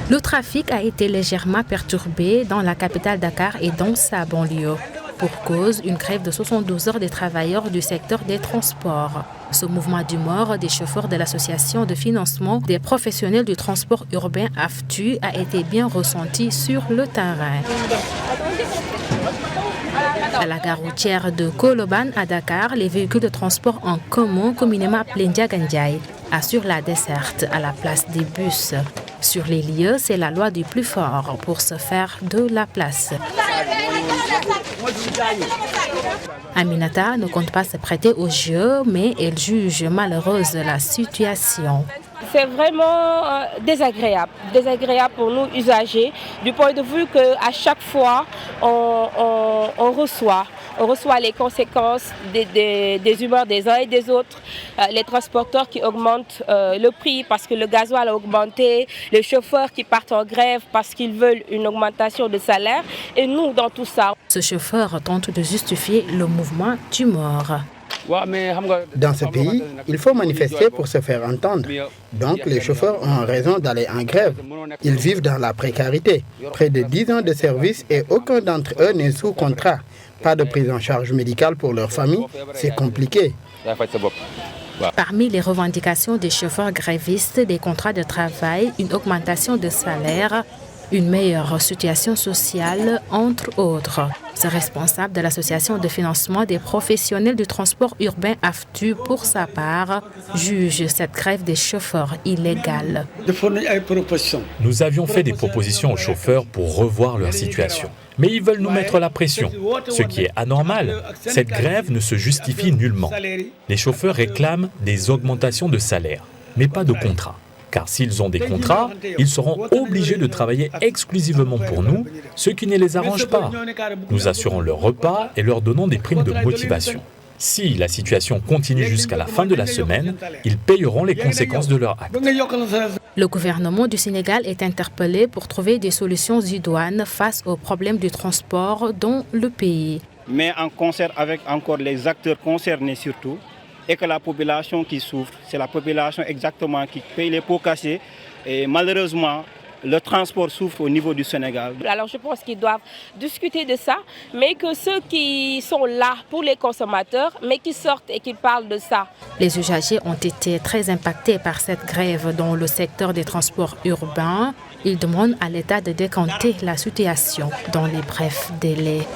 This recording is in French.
Le trafic a été légèrement perturbé dans la capitale Dakar et dans sa banlieue. Pour cause, une grève de 72 heures des travailleurs du secteur des transports. Ce mouvement d'humeur des chauffeurs de l'association de financement des professionnels du transport urbain AFTU a été bien ressenti sur le terrain. À la gare routière de Koloban à Dakar, les véhicules de transport en commun, communément appelés Ndiagandiaï, assurent la desserte à la place des bus. Sur les lieux, c'est la loi du plus fort pour se faire de la place. Aminata ne compte pas se prêter au jeu, mais elle juge malheureuse la situation. C'est vraiment désagréable pour nous usagers, du point de vue qu'à chaque fois, on reçoit les conséquences des humeurs des uns et des autres, les transporteurs qui augmentent le prix parce que le gasoil a augmenté, les chauffeurs qui partent en grève parce qu'ils veulent une augmentation de salaire, et nous dans tout ça. Ce chauffeur tente de justifier le mouvement d'humeur. Dans ce pays, il faut manifester pour se faire entendre. Donc les chauffeurs ont raison d'aller en grève. Ils vivent dans la précarité. Près de 10 ans de service et aucun d'entre eux n'est sous contrat. Pas de prise en charge médicale pour leur famille, c'est compliqué. Parmi les revendications des chauffeurs grévistes, des contrats de travail, une augmentation de salaire, une meilleure situation sociale, entre autres. Ce responsable de l'association de financement des professionnels du transport urbain AFTU, pour sa part, juge cette grève des chauffeurs illégale. Nous avions fait des propositions aux chauffeurs pour revoir leur situation. Mais ils veulent nous mettre la pression, ce qui est anormal. Cette grève ne se justifie nullement. Les chauffeurs réclament des augmentations de salaire, mais pas de contrat. Car s'ils ont des contrats, ils seront obligés de travailler exclusivement pour nous, ce qui ne les arrange pas. Nous assurons leur repas et leur donnons des primes de motivation. Si la situation continue jusqu'à la fin de la semaine, ils payeront les conséquences de leur acte. Le gouvernement du Sénégal est interpellé pour trouver des solutions idoines face aux problèmes du transport dans le pays. Mais en concert avec encore les acteurs concernés surtout, et que la population qui souffre, c'est la population exactement qui paye les pots cassés. Et malheureusement, le transport souffre au niveau du Sénégal. Alors je pense qu'ils doivent discuter de ça, mais que ceux qui sont là pour les consommateurs, mais qui sortent et qui parlent de ça. Les usagers ont été très impactés par cette grève dans le secteur des transports urbains. Ils demandent à l'État de décanter la situation dans les brefs délais.